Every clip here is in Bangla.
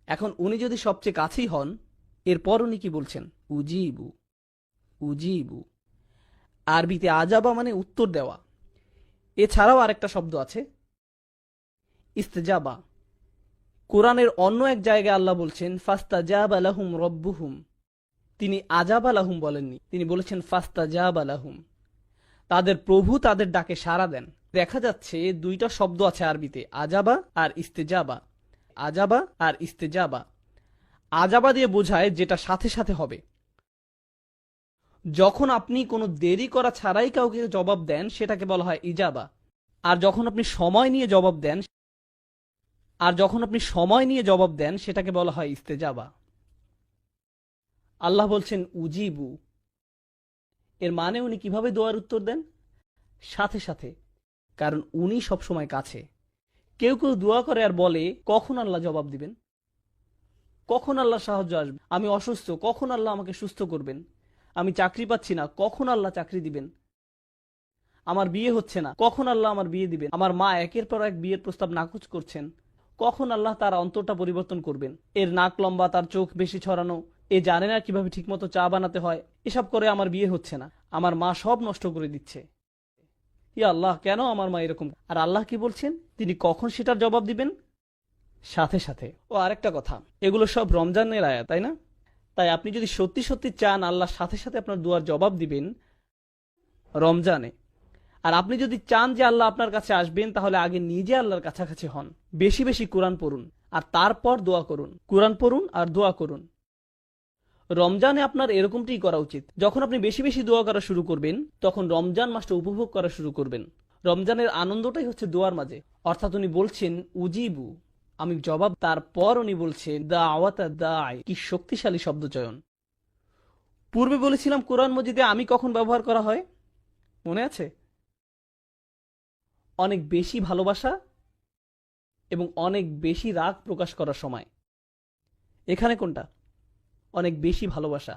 এখন উনি যদি সবচেয়ে কাছেই হন, এরপর উনি কি বলছেন? উজিবু, উজিবু। আরবিতে আজাবা মানে উত্তর দেওয়া। এছাড়াও আরেকটা শব্দ আছে, ইস্তেজাবা। কোরআনের অন্য এক জায়গায় আল্লাহ বলছেন ফাস্তাজাবা লাহুম রব্বুহুম। তিনি আজাবা লাহুম বলেননি, তিনি বলেছেন ফাস্তাজাবা লাহুম। তাদের প্রভু তাদের ডাকে সাড়া দেন। দেখা যাচ্ছে দুইটা শব্দ আছে আরবিতে, আজাবা আর ইস্তেজাবা। আজাবা আর ইস্তেজাবা। আজাবা দিয়ে বোঝায় যেটা সাথে সাথে হবে। যখন আপনি কোনো দেরি করা ছাড়াই কাউকে জবাব দেন সেটাকে বলা হয় ইজাবা। আর যখন আপনি সময় নিয়ে জবাব দেন সেটাকে বলা হয় ইস্তেজাবা। আল্লাহ বলছেন উজিবু। এর মানে উনি কিভাবে দোয়ার উত্তর দেন? সাথে সাথে, কারণ উনি সবসময় কাছে। কেউ কেউ দোয়া করে আর বলে কখন আল্লাহ জবাব দিবেন, কখন আল্লাহ সাহায্য আসবে, আমি অসুস্থ, কখন আল্লাহ আমাকে সুস্থ করবেন, আমি চাকরি পাচ্ছি না, কখন আল্লাহ চাকরি দিবেন, আমার বিয়ে হচ্ছে না, কখন আল্লাহ আমার বিয়ে দিবেন, আমার মা একের পর এক বিয়ের প্রস্তাব নাকচ করছেন, কখন আল্লাহ তার অন্তরটা পরিবর্তন করবেন। এর নাক লম্বা, তার চোখ বেশি ছড়ানো, এ জানে না কিভাবে ঠিকমতো চা বানাতে হয়, এসব করে আমার বিয়ে হচ্ছে না, আমার মা সব নষ্ট করে দিচ্ছে, ইয়া আল্লাহ কেন আমার মা এরকম। আর আল্লাহ কি বলছেন? তিনি কখন সেটার জবাব দিবেন? সাথে সাথে। ও আরেকটা কথা, এগুলো সব রমজানের আয়াত, তাই না? তাই আপনি যদি সত্যি সত্যি চান আল্লাহ সাথে সাথে আপনার দুয়ার জবাব দিবেন রমজানে, আর আপনি যদি চান যে আল্লাহ আপনার কাছে আসবেন, তাহলে আগে নিজে আল্লাহর কাছাকাছি হন, বেশি বেশি কোরআন পড়ুন, আর তারপর দোয়া করুন। কোরআন পড়ুন আর দোয়া করুন। রমজানে আপনার এরকমটাই করা উচিত। যখন আপনি বেশি বেশি দোয়া করা শুরু করবেন, তখন রমজান মাসটা উপভোগ করা শুরু করবেন। রমজানের আনন্দটাই হচ্ছে দোয়ার মাঝে। অর্থাৎ উনি বলছেন উজিবু, আমি জবাব। তারপর উনি বলছেন দাওয়াতা দাই। কি শক্তিশালী শব্দ চয়ন! পূর্বে বলেছিলাম কোরআন মজিদে আমি কখন ব্যবহার করা হয়, মনে আছে? অনেক বেশি ভালোবাসা এবং অনেক বেশি রাগ প্রকাশ করার সময়। এখানে কোনটা? অনেক বেশি ভালোবাসা।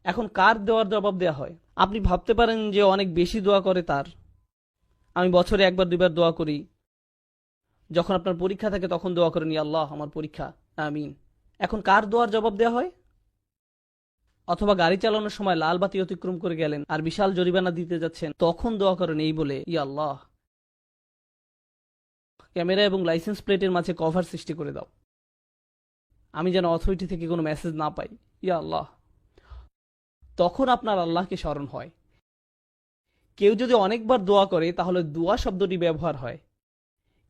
এখন কার দেওয়ার জবাব দেয়া হয়? আপনি ভাবতে পারেন যে অনেক বেশি দোয়া করে তার। আমি বছরে একবার দুইবার দোয়া করি। যখন আপনার পরীক্ষা থাকে তখন দোয়া করেন, ইয়া আল্লাহ আমার পরীক্ষা, আমিন। এখন কার দোয়ার জবাব দেয়া হয়? অথবা গাড়ি চালানোর সময় লাল বাতি অতিক্রম করে গেলেন আর বিশাল জরিমানা দিতে যাচ্ছেন, তখন দোয়া করেন এই বলে, ইয়া আল্লাহ ক্যামেরা এবং লাইসেন্স প্লেটের মাঝে কভার সৃষ্টি করে দাও, আমি যেন অথরিটি থেকে কোনো মেসেজ না পাই, ইয়া আল্লাহ। তখন আপনার আল্লাহকে স্মরণ হয়। কেউ যদি অনেকবার দোয়া করে তাহলে দোয়া শব্দটি ব্যবহার হয়,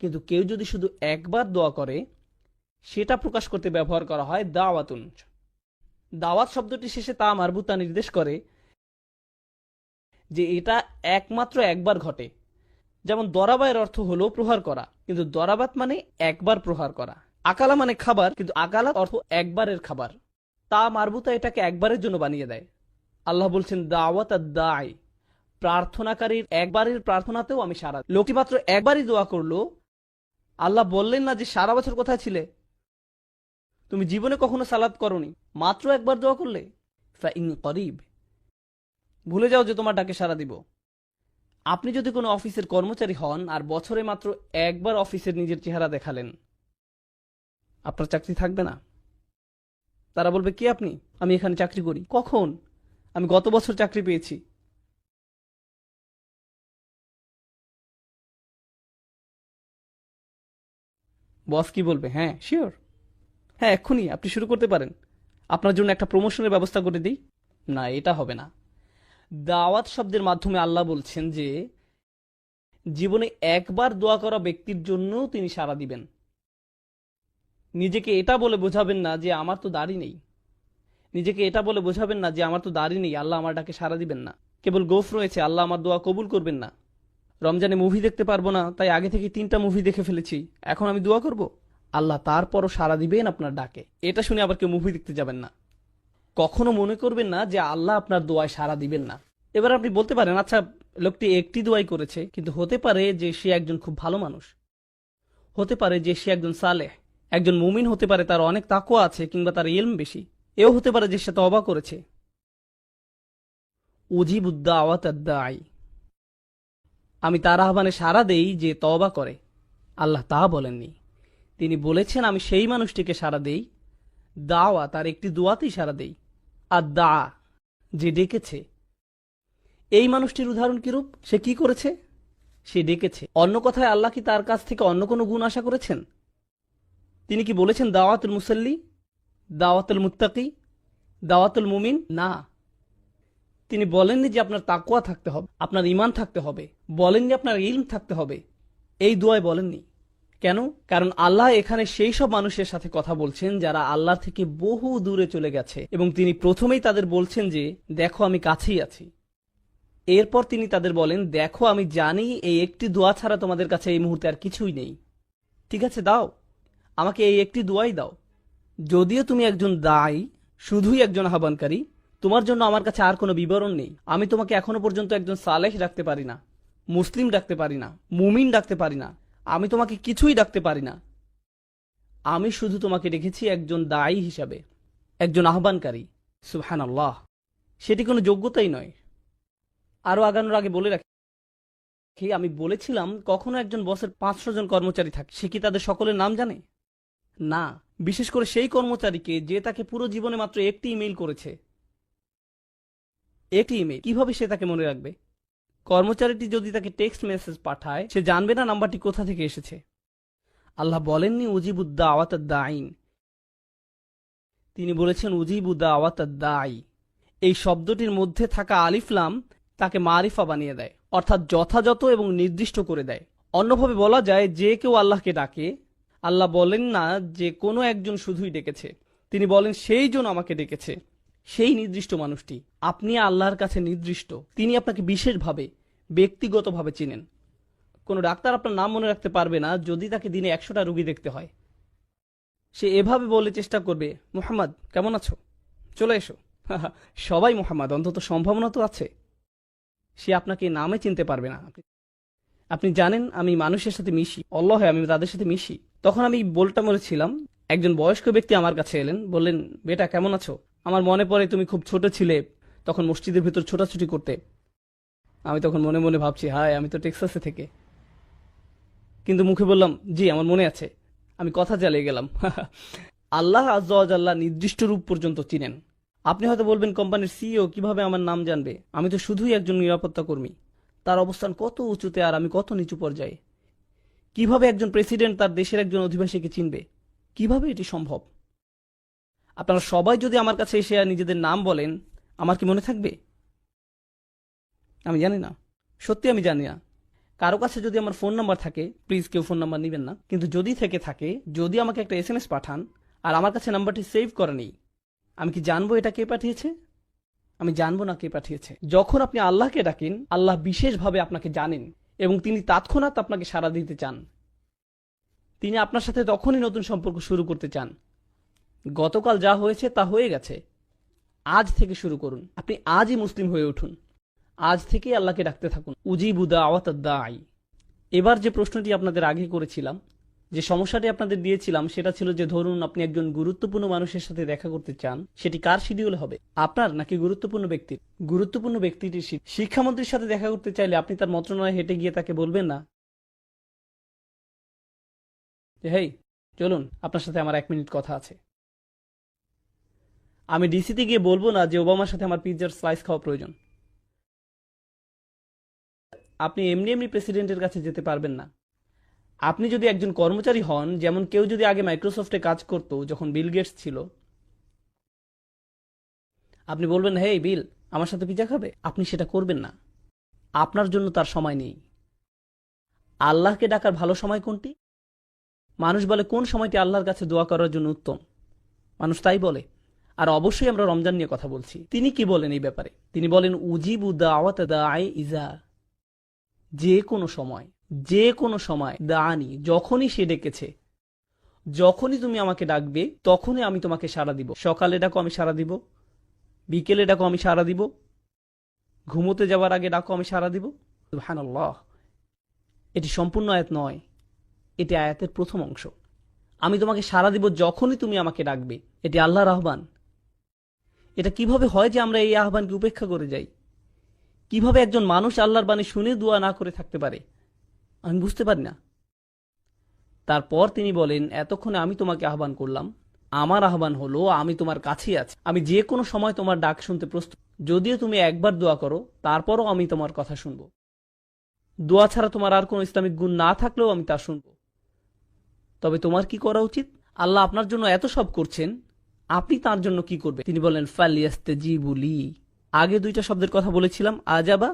কিন্তু কেউ যদি শুধু একবার দোয়া করে সেটা প্রকাশ করতে ব্যবহার করা হয় দাওয়াতুন। দাওয়াত শব্দটি শেষে তা মারবুতা নির্দেশ করে যে এটা একমাত্র একবার ঘটে। যেমন দরাবায়ের অর্থ হলো প্রহার করা, কিন্তু দরাবাত মানে একবার প্রহার করা। আকালা মানে খাবার, কিন্তু আকালা অর্থ একবারের খাবার। তা মারবুতা এটাকে একবারের জন্য বানিয়ে দেয়। আল্লাহ বলছেন দাওয়াত দাই, প্রার্থনাকারীর একবারের প্রার্থনাতেও আমি সাড়া। লোকটি মাত্র একবারই দোয়া করলো, আল্লাহ বললেন না যে সারা বছর কোথায় ছিলে, তুমি জীবনে কখনো সালাত করনি, মাত্র একবার দোয়া করলে, ফাইন করিব, ভুলে যাও যে তোমার ডাকে সাড়া দিব। আপনি যদি কোনো অফিসের কর্মচারী হন আর বছরে মাত্র একবার অফিসের নিজের চেহারা দেখালেন, আপনার চাকরি থাকবে না। তারা বলবে কে আপনি? আমি এখানে চাকরি করি। কখন? আমি গত বছর চাকরি পেয়েছি। বস কি বলবে? হ্যাঁ শিওর, হ্যাঁ এক্ষুনি আপনি শুরু করতে পারেন, আপনার জন্য একটা প্রমোশনের ব্যবস্থা করে দিই। না, এটা হবে না। দাওয়াত শব্দের মাধ্যমে আল্লাহ বলছেন যে জীবনে একবার দোয়া করা ব্যক্তির জন্য তিনি সাড়া দিবেন। নিজেকে এটা বলে বোঝাবেন না যে আমার তো দাড়ি নেই, নিজেকে এটা বলে বোঝাবেন না যে আমার তো দাড়ি নেই, আল্লাহ আমার ডাকে সাড়া দিবেন না। কেবল গোফ রয়েছে, আল্লাহ আমার দোয়া কবুল করবেন না। রমজানে মুভি দেখতে পারবো না, তাই আগে থেকে 3টা মুভি দেখে ফেলেছি, এখন আমি দোয়া করব। আল্লাহ তারপরও সাড়া দিবেন আপনার ডাকে। এটা শুনে আবার কেউ মুভি দেখতে যাবেন না। কখনো মনে করবেন না যে আল্লাহ আপনার দোয়ায় সাড়া দিবেন না। এবার আপনি বলতে পারেন, আচ্ছা লোকটি একটি দোয়াই করেছে, কিন্তু হতে পারে যে সে একজন খুব ভালো মানুষ, হতে পারে যে সে একজন সালেহ, একজন মুমিন হতে পারে, তার অনেক তাকওয়া আছে, কিংবা তার ইলম বেশি। এও হতে পারে যে সে তওবা করেছে। উজিবুদ্দাওয়াত আদ-দাঈ, আমি তার আহ্বানে সাড়া দেই যে তওবা করে। আল্লাহ তা বলেননি, তিনি বলেছেন আমি সেই মানুষটিকে সাড়া দেই দাওয়া তার একটি দোয়াতেই সাড়া দেই। আর দা, যে ডেকেছে। এই মানুষটির উদাহরণ কিরূপ? সে কি করেছে? সে ডেকেছে। অন্য কথায় আল্লাহ কি তার কাছ থেকে অন্য কোনো গুণ আশা করেছেন? তিনি কি বলেছেন দাওয়াতুল মুসাল্লি, দাওয়াতুল মুত্তাকি, দাওয়াতুল মুমিন? না। তিনি বলেননি যে আপনার তাকওয়া থাকতে হবে, আপনার ঈমান থাকতে হবে, বলেননি আপনার ইলম থাকতে হবে। এই দোয়ায় বলেননি। কেন? কারণ আল্লাহ এখানে সেই সব মানুষের সাথে কথা বলছেন যারা আল্লাহ থেকে বহু দূরে চলে গেছে, এবং তিনি প্রথমেই তাদের বলছেন যে দেখো আমি কাছেই আছি। এরপর তিনি তাদের বলেন দেখো আমি জানি এই একটি দোয়া ছাড়া তোমাদের কাছে এই মুহূর্তে আর কিছুই নেই। ঠিক আছে, দাও আমাকে এই একটি দোয়াই দাও। যদিও তুমি একজন দায়ী, শুধুই একজন আহ্বানকারী, তোমার জন্য আমার কাছে আর কোনো বিবরণ নেই। আমি তোমাকে এখনো পর্যন্ত একজন সালেহ ডাকতে পারি না, মুসলিম ডাকতে পারি না, মুমিন ডাকতে পারি না। আমি তোমাকে কিছুই ডাকতে পারি না। আমি শুধু তোমাকে ডেকেছি একজন দায়ী হিসাবে, একজন আহ্বানকারী। সুবহানাল্লাহ, সেটি কোনো যোগ্যতাই নয়। আরো আগানোর আগে বলে রাখি, আমি বলেছিলাম কখনো একজন বসের 500 জন কর্মচারী থাকে, সে কি তাদের সকলের নাম জানে? না। বিশেষ করে সেই কর্মচারীকে যে তাকে পুরো জীবনে মাত্র একটি ইমেইল করেছে। একটি ইমেইল কিভাবে সে তাকে মনে রাখবে? কর্মচারীটি যদি তাকে টেক্সট মেসেজ পাঠায়, সে জানবে না নাম্বারটি কোথা থেকে এসেছে। আল্লাহ বলেননি উজিবুদ্দা আওয়াতাদ্দাইন, তিনি বলেছেন উজিবুদ্দা আওয়াতাদ্দাই। এই শব্দটির মধ্যে থাকা আলিফলাম তাকে মারিফা বানিয়ে দেয়, অর্থাৎ যথাযথ এবং নির্দিষ্ট করে দেয়। অন্যভাবে বলা যায়, যে কেউ আল্লাহকে ডাকে, আল্লাহ বলেন না যে কোনো একজন শুধুই ডেকেছে, তিনি বলেন সেই জন আমাকে ডেকেছে, সেই নির্দিষ্ট মানুষটি। আপনি আল্লাহর কাছে নির্দিষ্ট, তিনি আপনাকে বিশেষভাবে ব্যক্তিগতভাবে চিনেন। কোনো ডাক্তার আপনার নাম মনে রাখতে পারবে না যদি তাকে দিনে 100টা রোগী দেখতে হয়। সে এভাবে বলে চেষ্টা করবে, মুহাম্মদ কেমন আছো, চলে এসো। সবাই মুহাম্মদ, অন্তত সম্ভাবনা তো আছে। সে আপনাকে নামে চিনতে পারবে না। আপনি জানেন আমি মানুষের সাথে মিশি, আল্লাহ আমি তাদের সাথে মিশি। তখন আমি বলটা মরেছিলাম। একজন বয়স্ক ব্যক্তি আমার কাছে এলেন, বললেন বেটা কেমন আছো? আমার মনে পড়ে তুমি খুব ছোট ছিলে, তখন মসজিদের ভিতর ছোটাছুটি করতে। আমি তখন মনে মনে ভাবছি, হায় আমি তো টেক্সাসে থেকে। কিন্তু মুখে বললাম জি আমার মনে আছে। আমি কথা চালিয়ে গেলাম। আল্লাহ আজ্জা ওয়া জাল্লা নির্দিষ্ট রূপ পর্যন্ত চিনেন। আপনি হয়তো বলবেন কোম্পানির সিইও কিভাবে আমার নাম জানবে? আমি তো শুধুই একজন নিরাপত্তা কর্মী। তার অবস্থান কত উঁচুতে আর আমি কত নিচু পর্যায়ে। কিভাবে একজন প্রেসিডেন্ট তার দেশের একজন অধিবাসীকে চিনবে? কিভাবে এটি সম্ভব? আপনারা সবাই যদি আমার কাছে এসে নিজেদের নাম বলেন, আমার কি মনে থাকবে? আমি জানি না, সত্যি আমি জানি না। কারো কাছে যদি আমার ফোন নাম্বার থাকে, প্লিজ কেউ ফোন নাম্বার নেবেন না, কিন্তু যদি থেকে থাকে, যদি আমাকে একটা SMS পাঠান আর আমার কাছে নাম্বারটি সেভ করা নেই, আমি কি জানবো এটা কে পাঠিয়েছে? আমি জানবো না কে পাঠিয়েছে। যখন আপনি আল্লাহকে ডাকেন, আল্লাহ বিশেষভাবে আপনাকে জানেন এবং তিনি তৎক্ষণাৎ আপনাকে সাড়া দিতে চান। তিনি আপনার সাথে তখনই নতুন সম্পর্ক শুরু করতে চান। গতকাল যা হয়েছে তা হয়ে গেছে, আজ থেকে শুরু করুন। আপনি আজই মুসলিম হয়ে উঠুন, আজ থেকেই আল্লাহকে ডাকতে থাকুন। উজিবু দাওয়াতাদ-দাঈ। এবার যে প্রশ্নটি আপনাদের আগে করেছিলাম, যে সমস্যাটি আপনাদের দিয়েছিলাম, সেটা ছিল যে ধরুন আপনি একজন গুরুত্বপূর্ণ মানুষের সাথে দেখা করতে চান, সেটি কার শিডিউলে হবে? আপনার নাকি গুরুত্বপূর্ণ ব্যক্তির? গুরুত্বপূর্ণ ব্যক্তিটির। শিক্ষামন্ত্রীর সাথে দেখা করতে চাইলে আপনি তার মন্ত্রণালয়ে হেঁটে গিয়ে তাকে বলবেন না যে হেই চলুন আপনার সাথে আমার 1 মিনিট কথা আছে। আমি ডিসিতে গিয়ে বলবো না যে ওবামার সাথে আমার পিৎজার স্লাইস খাওয়া প্রয়োজন। আপনি এমনি এমনি প্রেসিডেন্টের কাছে যেতে পারবেন না। আপনি যদি একজন কর্মচারী হন, যেমন কেউ যদি আগে মাইক্রোসফটে কাজ করতো যখন বিল গেটস ছিল, আপনি বলবেন হেই বিল আমার সাথে পিৎজা খাবে? আপনি সেটা করবেন না, আপনার জন্য তার সময় নেই। আল্লাহকে ডাকার ভালো সময় কোনটি? মানুষ বলে কোন সময়টি আল্লাহর কাছে দোয়া করার জন্য উত্তম? মানুষ তাই বলে। আর অবশ্যই আমরা রমজান নিয়ে কথা বলছি। তিনি কি বলেন এই ব্যাপারে? তিনি বলেন উজিবু দাওয়াতা দাঈ ইজা, যে কোনো সময়, যে কোনো সময়, দাআনি যখনই সে ডেকেছে, যখনই তুমি আমাকে ডাকবে তখনই আমি তোমাকে সাড়া দিব। সকালে ডাকো আমি সাড়া দিব, বিকেলে ডাকো আমি সাড়া দিব, ঘুমোতে যাওয়ার আগে ডাকো আমি সাড়া দিব। সুবহানাল্লাহ, এটি সম্পূর্ণ আয়াত নয়, এটি আয়াতের প্রথম অংশ। আমি তোমাকে সাড়া দিব যখনই তুমি আমাকে ডাকবে, এটি আল্লাহর আহ্বান। এটা কিভাবে হয় যে আমরা এই আহ্বানকে উপেক্ষা করে যাই? কিভাবে একজন মানুষ আল্লাহর বাণী শুনে দোয়া না করে থাকতে পারে? আমি বুঝতে পারি না। তারপর তিনি বলেন এতক্ষণে আমি তোমাকে আহ্বান করলাম, আমার আহ্বান হলো আমি তোমার কাছেই আছি, আমি যে কোনো সময় তোমার ডাক শুনতে প্রস্তুত। যদিও তুমি একবার দোয়া করো, তারপরও আমি তোমার কথা শুনবো। দোয়া ছাড়া তোমার আর কোনো ইসলামিক গুণ না থাকলেও আমি তা শুনবো। তবে তোমার কি করা উচিত? আল্লাহ আপনার জন্য এত সব করছেন, আপনি তার জন্য কি করবেন? তিনি বলেন ফালিয়াস্তাজিবু লি। আগে দুইটা শব্দের কথা বলেছিলাম, আজাবা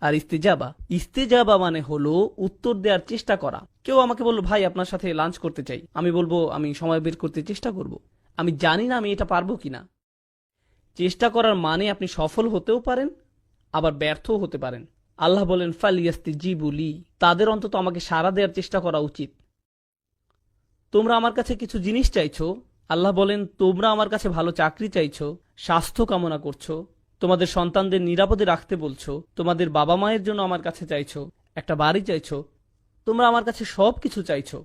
আর ইস্তেজাবা। ইস্তেজাবা মানে হলো উত্তর দেওয়ার চেষ্টা করা। কেউ আমাকে বলল, ভাই আপনার সাথে লাঞ্চ করতে চাই, আমি বলবো আমি সময় বের করতে চেষ্টা করব। আমি জানি না আমি এটা পারবো কিনা। চেষ্টা করার মানে আপনি সফল হতেও পারেন, আবার ব্যর্থও হতে পারেন। আল্লাহ বলেন ফালিয়াস্তাজিবু লি, তাদের অন্তত আমাকে সাড়া দেওয়ার চেষ্টা করা উচিত। তোমরা আমার কাছে কিছু জিনিস চাইছো, আল্লাহ বলেন তোমরা আমার কাছে ভালো চাকরি চাইছো, স্বাস্থ্য কামনা করছো, তোমাদের সন্তানদের নিরাপদে রাখতে বলছো, তোমাদের বাবা মায়ের জন্য আমার কাছে চাইছো, একটা বাড়ি চাইছো, তোমরা আমার কাছে সব কিছু চাইছো।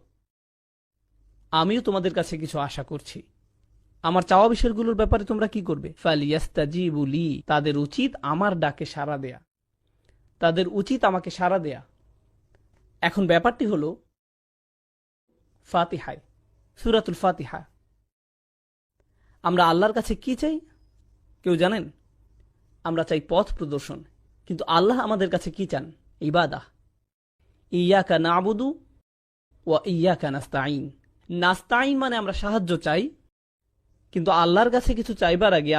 আমিও তোমাদের কাছে কিছু আশা করছি। আমার চাওয়া বিষয়গুলোর ব্যাপারে তোমরা কি করবে? ফালিয়াস্তাজিবু লি, তাদের উচিত আমার ডাকে সাড়া দেয়া, তাদের উচিত আমাকে সাড়া দেয়া। এখন ব্যাপারটি হলো ফাতিহায়, সূরাতুল ফাতিহা, আমরা আল্লাহর কাছে কি চাই কেউ জানেন? আমরা চাই পথ প্রদর্শন, কিন্তু আল্লাহ আমাদের কাছে কি চান? ইবাদাহ। ইয়াকা নাবুদু ওয়া ইয়াকা নাস্তাইন। নাস্তাইন মানে আমরা সাহায্য চাই, কিন্তু আল্লাহর কাছে কিছু চাইবার আগে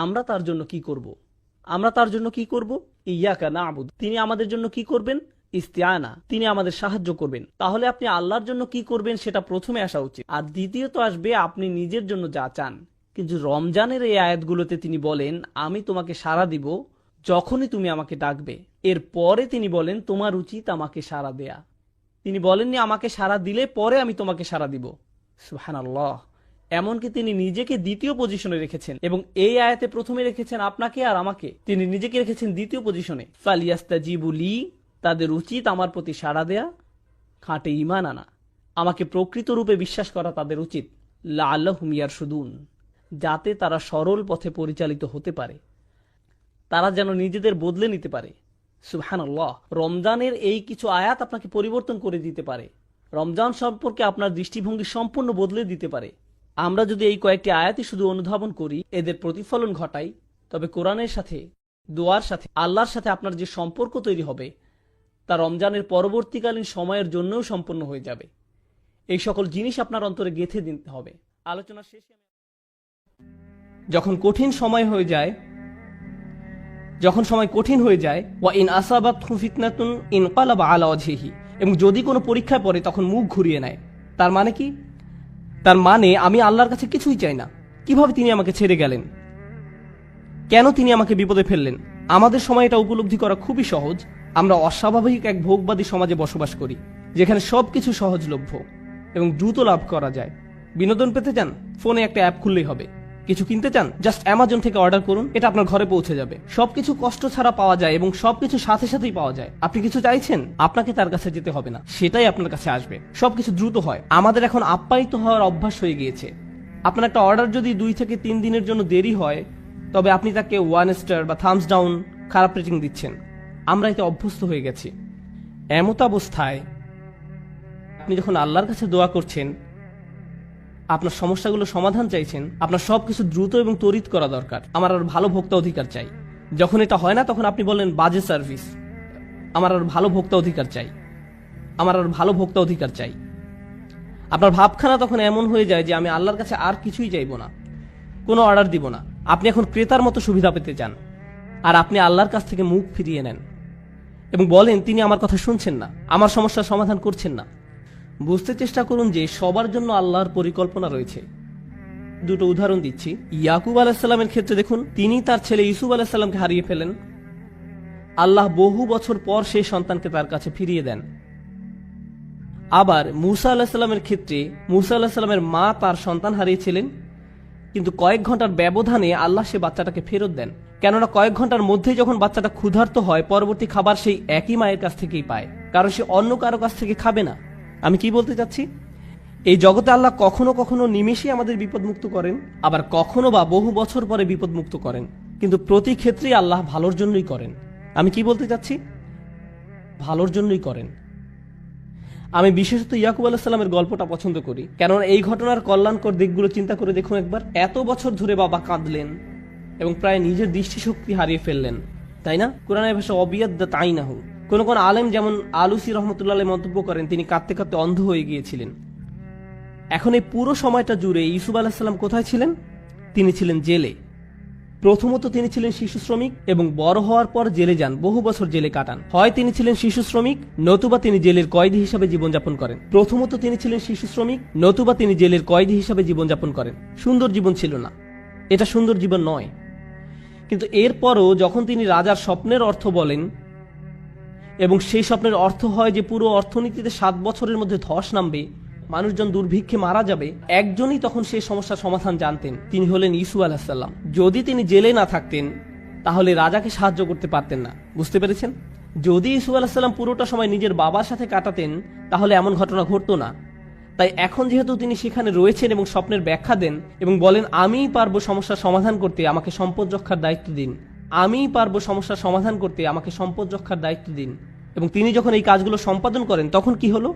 আমরা তার জন্য কি করব। আমরা তার জন্য কি করব? ইয়াকা নাবুদু, তিনি আমাদের জন্য কি করবেন? ইস্তিআনা, তিনি আমাদের সাহায্য করবেন। তাহলে আপনি আল্লাহর জন্য কি করবেন সেটা প্রথমে আসা উচিত, আর দ্বিতীয়ত আসবে আপনি নিজের জন্য যা চান। কিন্তু রমজানের এই আয়াতগুলোতে তিনি বলেন আমি তোমাকে সাড়া দিব যখনই তুমি আমাকে ডাকবে। এরপরে তিনি বলেন তোমার উচিত আমাকে সাড়া দেয়া। তিনি বলেননি আমাকে সাড়া দিলে পরে আমি তোমাকে সাড়া দিব। সুবহানাল্লাহ। এমনকি তিনি নিজেকে দ্বিতীয় পজিশনে রেখেছেন, এবং এই আয়াতে প্রথমে রেখেছেন আপনাকে আর আমাকে, তিনি নিজেকে রেখেছেন দ্বিতীয় পজিশনে। ফালিয়াস্তাজিবু লি, তাদের উচিত আমার প্রতি সাড়া দেয়া, খাঁটে ঈমান আনা, আমাকে প্রকৃত রূপে বিশ্বাস করা তাদের উচিত। লাআল্লাহুম ইয়ারশুদুন, যাতে তারা সরল পথে পরিচালিত হতে পারে, তারা যেন নিজেদের বদলে নিতে পারে। সুবহানাল্লাহ। রমজানের এই কিছু আয়াত আপনাকে পরিবর্তন করে দিতে পারে, রমজান সম্পর্কে আপনার দৃষ্টিভঙ্গি সম্পূর্ণ বদলে দিতে পারে। আমরা যদি এই কয়েকটি আয়াতই শুধু অনুধাবন করি, এদের প্রতিফলন ঘটাই, তবে কোরআনের সাথে, দোয়ার সাথে, আল্লাহর সাথে আপনার যে সম্পর্ক তৈরি হবে তা রমজানের পরবর্তীকালীন সময়ের জন্যও সম্পন্ন হয়ে যাবে। এই সকল জিনিস আপনার অন্তরে গেঁথে দিতে হবে। আলোচনা শেষে যখন সময় কঠিন হয়ে যায় ওয়া ইন আসাবাতহু ফিতনাতুন ইনকালাবা আলা ওয়াজহিহি, এবং যদি কোনো পরীক্ষায় পড়ে তখন মুখ ঘুরিয়ে নেয়। তার মানে কি? তার মানে আমি আল্লাহর কাছে কিছুই চাই না। কিভাবে তিনি আমাকে ছেড়ে গেলেন? কেন তিনি আমাকে বিপদে ফেললেন? আমাদের সময় এটা উপলব্ধি করা খুবই সহজ। আমরা অস্বাভাবিক এক ভোগবাদী সমাজে বসবাস করি, যেখানে সবকিছু সহজলভ্য এবং দ্রুত লাভ করা যায়। বিনোদন পেতে চান? ফোনে একটা অ্যাপ খুললেই হবে। কিছু কিনতে চান? জাস্ট অ্যামাজন থেকে অর্ডার করুন, এটা আপনার ঘরে পৌঁছে যাবে। সবকিছু কষ্ট ছাড়া পাওয়া যায় এবং সবকিছু সাথে সাথেই পাওয়া যায়। আপনি কিছু চাইছেন, আপনাকে তার কাছে যেতে হবে না, সেটাই আপনার কাছে আসবে। সবকিছু দ্রুত হয়। আমাদের এখন আপ্যায়িত হওয়ার অভ্যাস হয়ে গিয়েছে। আপনার একটা অর্ডার যদি 2 থেকে 3 দিনের জন্য দেরি হয়, তবে আপনি তাকে 1 স্টার বা থামস ডাউন, খারাপ রেটিং দিচ্ছেন। আমরা এতে অভ্যস্ত হয়ে গেছি। এমত অবস্থায় আপনি যখন আল্লাহর কাছে দোয়া করছেন, আপনার সমস্যাগুলো সমাধান চাইছেন, আপনার সবকিছু দ্রুত এবং ত্বরিত করা দরকার। আমার আর ভালো ভোক্তা অধিকার চাই। যখন এটা হয় না, তখন আপনি বলেন বাজে সার্ভিস। আমার আর ভালো ভোক্তা অধিকার চাই, আমার আর ভালো ভোক্তা অধিকার চাই। আপনার ভাবখানা তখন এমন হয়ে যায় যে আমি আল্লাহর কাছে আর কিছুই চাইবো না, কোনো অর্ডার দিব না। আপনি এখন ক্রেতার মতো সুবিধা পেতে চান, আর আপনি আল্লাহর কাছ থেকে মুখ ফিরিয়ে নেন এবং বলেন তিনি আমার কথা শুনছেন না, আমার সমস্যার সমাধান করছেন না। বুঝতে চেষ্টা করুন যে সবার জন্য আল্লাহর পরিকল্পনা রয়েছে। দুটো উদাহরণ দিচ্ছি। ইয়াকুব আলাইহিসসালামের ক্ষেত্রে দেখুন, তিনি তার ছেলে ইউসুফ আলাইহিসসালামকে হারিয়ে ফেলেন। আল্লাহ বহু বছর পর সেই সন্তানকে তার কাছে ফিরিয়ে দেন। আবার মূসা আলাইহিসসালামের ক্ষেত্রে মূসা আলাইহিসসালামের মা তার সন্তান হারিয়েছিলেন, কিন্তু কয়েক ঘন্টার ব্যবধানে আল্লাহ সে বাচ্চাটাকে ফেরত দেন। কেননা কয়েক ঘন্টার মধ্যেই যখন বাচ্চাটা ক্ষুধার্ত হয়, পরবর্তী খাবার সেই একই মায়ের কাছ থেকেই পায়, কারণ সে অন্য কারো কাছ থেকে খাবে না। আমি কি বলতে চাচ্ছি? এই জগতে আল্লাহ কখনো কখনো নিমেষেই আমাদের বিপদমুক্ত করেন, আবার কখনো বা বহু বছর পরে বিপদমুক্ত করেন, কিন্তু প্রতি ক্ষেত্রেই আল্লাহ ভালোর জন্যই করেন। আমি কি বলতে চাচ্ছি? ভালোর জন্যই করেন। আমি বিশেষত ইয়াকুব আলাইহিস সালামের গল্পটা পছন্দ করি, কেননা এই ঘটনার কল্যাণকর দিকগুলো চিন্তা করে দেখুন একবার। এত বছর ধরে বাবা কাঁদলেন এবং প্রায় নিজের দৃষ্টিশক্তি হারিয়ে ফেললেন, তাই না? কোরআনের ভাষা অবিয়াদ্দা তাই না হোক। কোন আলেম যেমন আলুসি রহমতুল্লাহ মন্তব্য করেন তিনি কাঁদতে কাঁদতে অন্ধ হয়ে গিয়েছিলেন। এখন এই পুরো সময়টা জুড়ে ইউসুফ আলাইহিস সালাম কোথায় ছিলেন? তিনি ছিলেন জেলে। প্রথমত তিনি ছিলেন শিশু শ্রমিক এবং বড় হওয়ার পর জেলে যান, বহু বছর জেলে কাটান। হয় তিনি ছিলেন শিশু শ্রমিক, নতুবা তিনি জেলের কয়েদি হিসাবে জীবনযাপন করেন। প্রথমত তিনি ছিলেন শিশু শ্রমিক, নতুবা তিনি জেলের কয়েদি হিসাবে জীবনযাপন করেন। সুন্দর জীবন ছিল না, এটা সুন্দর জীবন নয়। কিন্তু এরপরও যখন তিনি রাজার স্বপ্নের অর্থ বলেন এবং সেই স্বপ্নের অর্থ হয় যে পুরো অর্থনীতিতে 7 বছরের মধ্যে ধস নামবে, মানুষজন দুর্ভিক্ষে মারা যাবে, একজনই তখন সেই সমস্যার সমাধান জানতেন, তিনি হলেন ইউসুফ আলাইহিস সালাম। যদি তিনি জেলে না থাকতেন তাহলে রাজাকে সাহায্য করতে পারতেন না। বুঝতে পেরেছেন? যদি ইউসুফ আলাইহিস সালাম পুরোটা সময় নিজের বাবার সাথে কাটাতেন তাহলে এমন ঘটনা ঘটতো না। তাই এখন যেহেতু তিনি সেখানে রয়েছেন এবং স্বপ্নের ব্যাখ্যা দেন এবং বলেন আমিই পারবো সমস্যার সমাধান করতে, আমাকে সম্পদ রক্ষার দায়িত্ব দিন, আমিই পারবো সমস্যার সমাধান করতে, আমাকে সম্পদ রক্ষার দায়িত্ব দিন, এবং তিনি যখন এই কাজগুলো সম্পাদন করেন তখন কি হলো?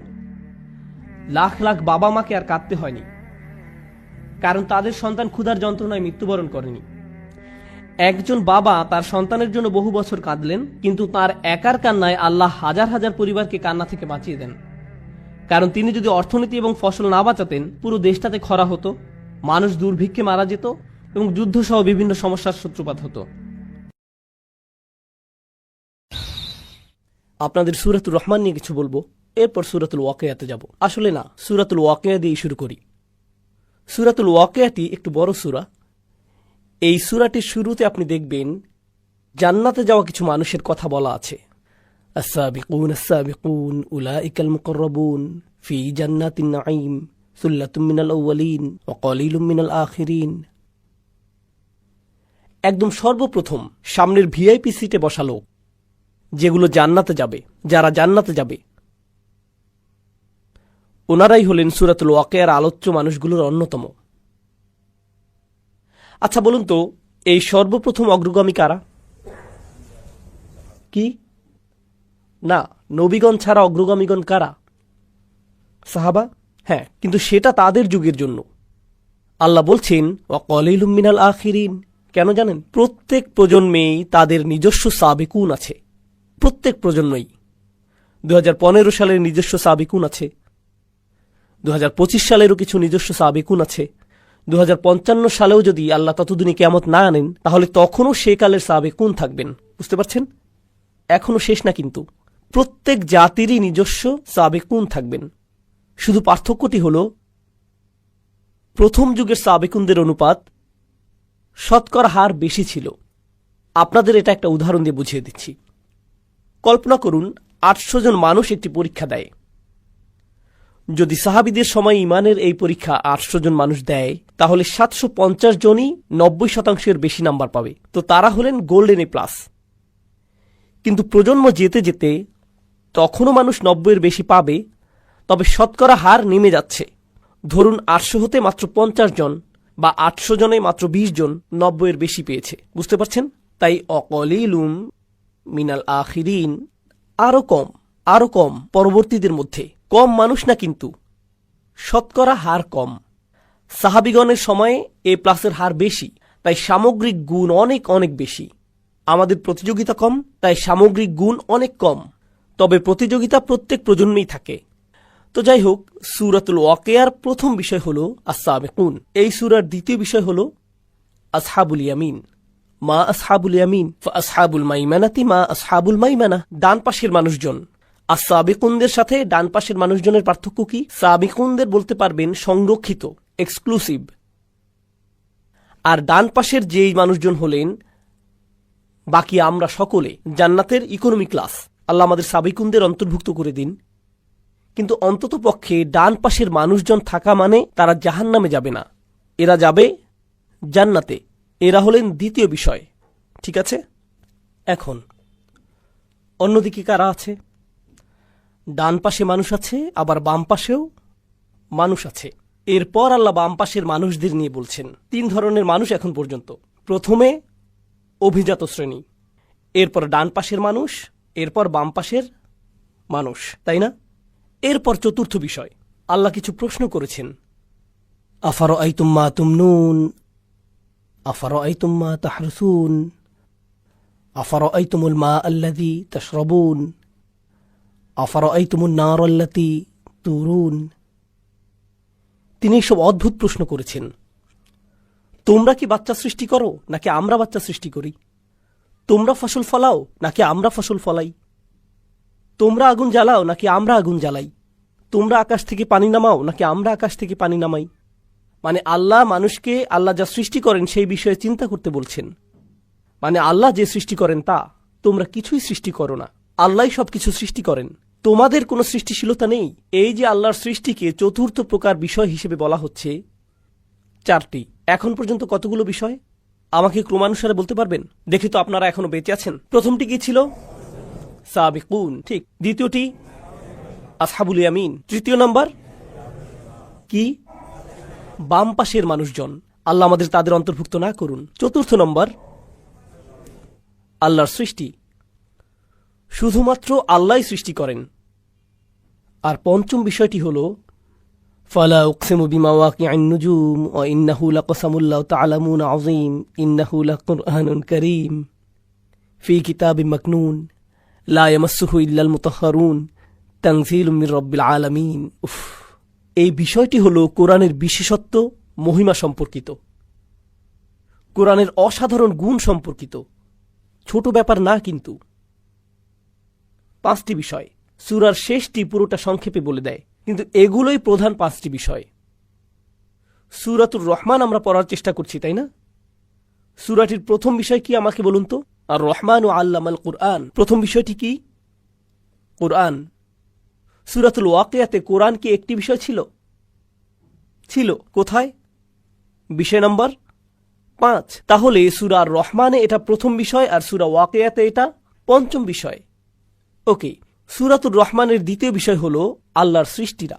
লাখ লাখ বাবা মাকে আর কাঁদতে হয়নি, কারণ তাদের সন্তান ক্ষুধার যন্ত্রণায় মৃত্যুবরণ করেনি। একজন বাবা তার সন্তানের জন্য বহু বছর কাঁদলেন, কিন্তু তার একার কান্নায় আল্লাহ হাজার হাজার পরিবারকে কান্না থেকে বাঁচিয়ে দেন। কারণ তিনি যদি অর্থনীতি এবং ফসল না বাঁচাতেন পুরো দেশটাতে খরা হতো, মানুষ দুর্ভিক্ষে মারা যেত এবং যুদ্ধ সহ বিভিন্ন সমস্যার সূত্রপাত হতো। আপনাদের সূরাতুর রহমান নিয়ে কিছু বলবো, এরপর সূরাতুল ওয়াকিয়াতে যাব। আসলে না, সূরাতুল ওয়াকিয়া দিয়ে শুরু করি। সূরাতুল ওয়াকিয়াটি একটু বড় সূরা। এই সূরাটির শুরুতে আপনি দেখবেন জান্নাতে যাওয়া কিছু মানুষের কথা বলা আছে। আস-সাবিকুন আস-সাবিকুন উলাইকাল মুকাররাবুন ফি জান্নাতিন নাঈম সুল্লাতুম মিনাল আউয়ালিন ওয়া কালিলুম মিনাল আখিরিন। একদম সর্বপ্রথম সামনের ভিআইপি সিটে বসা লোক, যেগুলো জান্নাতে যাবে, যারা জান্নাতে যাবে, ওনারাই হলেন সূরাতুল ওয়াকিয়ার আলোচ্য মানুষগুলোর অন্যতম। আচ্ছা বলুন তো, এই সর্বপ্রথম অগ্রগামী কারা? কি না, নবীগণ ছাড়া অগ্রগামীগণ কারা? সাহাবা। হ্যাঁ, কিন্তু সেটা তাদের যুগের জন্য। আল্লাহ বলছেন ওয়া কালিলুম মিনাল আখিরিন। কেন জানেন? প্রত্যেক প্রজন্মেই তাদের নিজস্ব সাবিকুন আছে। প্রত্যেক প্রজন্মই। 2015 সালের নিজস্ব সাবিকুন আছে, 2025 সালেরও কিছু নিজস্ব সাবিকুন আছে, 2055 সালেও যদি আল্লাহ ততদিনে কিয়ামত না আনেন তাহলে তখনও সে কালের সাবিকুন থাকবেন। বুঝতে পারছেন? এখনো শেষ না, কিন্তু প্রত্যেক জাতিরই নিজস্ব সাবিকুন থাকবেন। শুধু পার্থক্যটি হল প্রথম যুগের সাবিকুনদের অনুপাত শতকরা হার বেশি ছিল। আপনাদের এটা একটা উদাহরণ দিয়ে বুঝিয়ে দিচ্ছি। কল্পনা করুন 800 জন মানুষ একটি পরীক্ষা দেয়। যদি সাহাবীদের সময় ইমানের এই পরীক্ষা 800 জন মানুষ দেয় তাহলে 750 জনই 90% বেশি নাম্বার পাবে। তো তারা হলেন গোল্ডেন এ প্লাস। কিন্তু প্রজন্ম যেতে যেতে তখনও মানুষ 90-এর বেশি পাবে, তবে শতকরা হার নেমে যাচ্ছে। ধরুন 800 হতে মাত্র 50 জন বা 800 জনে মাত্র 20 জন 90-এর বেশি পেয়েছে। বুঝতে পারছেন? তাই অকলিলুম মিনাল আখিরিন, আরো কম পরবর্তীদের মধ্যে। কম মানুষ না, কিন্তু শতকরা হার কম। সাহাবিগণের সময়ে এ প্লাসের হার বেশি, তাই সামগ্রিক গুণ অনেক অনেক বেশি। আমাদের প্রতিযোগিতা কম, তাই সামগ্রিক গুণ অনেক কম, তবে প্রতিযোগিতা প্রত্যেক প্রজন্মেই থাকে। তো যাই হোক, সূরাতুল ওয়াকিয়ার প্রথম বিষয় হল আস-সাবিকুন। এই সূরার দ্বিতীয় বিষয় হল আসহাবুল ইয়ামিন। মা আসহাবুল ইয়ামিন ফাসহাবুল মাইমানাতি মা আসহাবুল মাইমানা। ডান পাশের মানুষজন। আর সাবিকুনদের সাথে ডান পাশের মানুষজনের পার্থক্য কি? সাবিকুনদের বলতে পারবেন সংরক্ষিত, এক্সক্লুসিভ, আর ডান পাশের যেই মানুষজন হলেন বাকি আমরা সকলে জান্নাতের ইকোনমি ক্লাস। আল্লাহ আমাদের সাবিকুনদের অন্তর্ভুক্ত করে দিন। কিন্তু অন্তত পক্ষে ডান পাশের মানুষজন থাকা মানে তারা জাহান্নামে যাবে না, এরা যাবে জান্নাতে। এরা হলেন দ্বিতীয় বিষয়। ঠিক আছে? এখন অন্যদিকে কারা আছে? ডান পাশে মানুষ আছে, আবার বাম পাশেও মানুষ আছে। এরপর আল্লাহ বাম পাশের মানুষদের নিয়ে বলছেন 3 ধরনের মানুষ এখন পর্যন্ত। প্রথমে অভিজাত শ্রেণী, এরপর ডান পাশের মানুষ, এরপর বাম পাশের মানুষ, তাই না? এরপর চতুর্থ বিষয়, আল্লাহ কিছু প্রশ্ন করেছেন। আফারাআইতুম মা তুমনুন, আফারাআইতুম মা তাহরুসুন, আফারাআইতুমুল মা আল্লাযী তাশরাবুন, আফারাআইতুমুন নার আল্লাতী তুরুন। তিনি সব অদ্ভুত প্রশ্ন করেছেন। তোমরা কি বাচ্চা সৃষ্টি করো নাকি আমরা বাচ্চা সৃষ্টি করি? তোমরা ফসল ফলাও নাকি আমরা ফসল ফলাই? তোমরা আগুন জ্বালাও নাকি আমরা আগুন জ্বালাই? তোমরা আকাশ থেকে পানি নামাও নাকি আমরা আকাশ থেকে পানি নামাই? মানে আল্লাহ মানুষকে আল্লাহ যা সৃষ্টি করেন সেই বিষয়ে চিন্তা করতে বলছেন। মানে আল্লাহ যে সৃষ্টি করেন তা, তোমরা কিছুই সৃষ্টি করো না, আল্লাহই সবকিছু সৃষ্টি করেন, তোমাদের কোনো সৃষ্টিশীলতা নেই। এই যে আল্লাহর সৃষ্টিকে চতুর্থ প্রকার বিষয় হিসেবে বলা হচ্ছে, চারটি। এখন পর্যন্ত কতগুলো বিষয় আমাকে ক্রমানুসারে বলতে পারবেন? দেখি তো আপনারা এখনো বেঁচে আছেন। প্রথমটি কি ছিল? সাবিকুন, ঠিক। দ্বিতীয়টি আসহাবুল ইয়ামিন। তৃতীয় নম্বর কি? বাম পাশের মানুষজন। আল্লাহ আমাদের তাদের অন্তর্ভুক্ত না করুন। চতুর্থ নম্বর আল্লাহর সৃষ্টি, শুধুমাত্র আল্লাহই সৃষ্টি করেন। আর পঞ্চম বিষয়টি হল ফালা উকসিমু বিমাওয়াকিআন নুজুম ওয়া ইন্নাহু লাকসামুল লাউ তা'লামুন আযীম ইন্নাহু লাকুরআনুন কারীম ফি কিতাবিম মাকনুন লা ইয়ামাসসুহু ইল্লাল মুতাহহারুন তানযীলুম মির রাব্বিল আলামিন। এই বিষয়টি হল কোরআনের বিশেষত্ব, মহিমা সম্পর্কিত, কোরআনের অসাধারণ গুণ সম্পর্কিত। ছোট ব্যাপার না কিন্তু। পাঁচটি বিষয় সূরার শেষটি পুরোটা সংক্ষেপে বলে দেয়, কিন্তু এগুলোই প্রধান পাঁচটি বিষয়। সূরাতুর রহমান আমরা পড়ার চেষ্টা করছি, তাই না? সূরাটির প্রথম বিষয় কি আমাকে বলুন তো? আর রহমানু আল্লামাল কুরআন। প্রথম বিষয়টি কি? কুরআন। সূরাতুল ওয়াকিয়াতে কোরআন কি একটি বিষয় ছিল? ছিল। কোথায়? বিষয় নম্বর 5। তাহলে সূরা আর রহমানে এটা প্রথম বিষয় আর সূরা ওয়াকিয়াতে এটা পঞ্চম বিষয়। ওকে, সূরাতুর রহমানের দ্বিতীয় বিষয় হল আল্লাহর সৃষ্টিরা।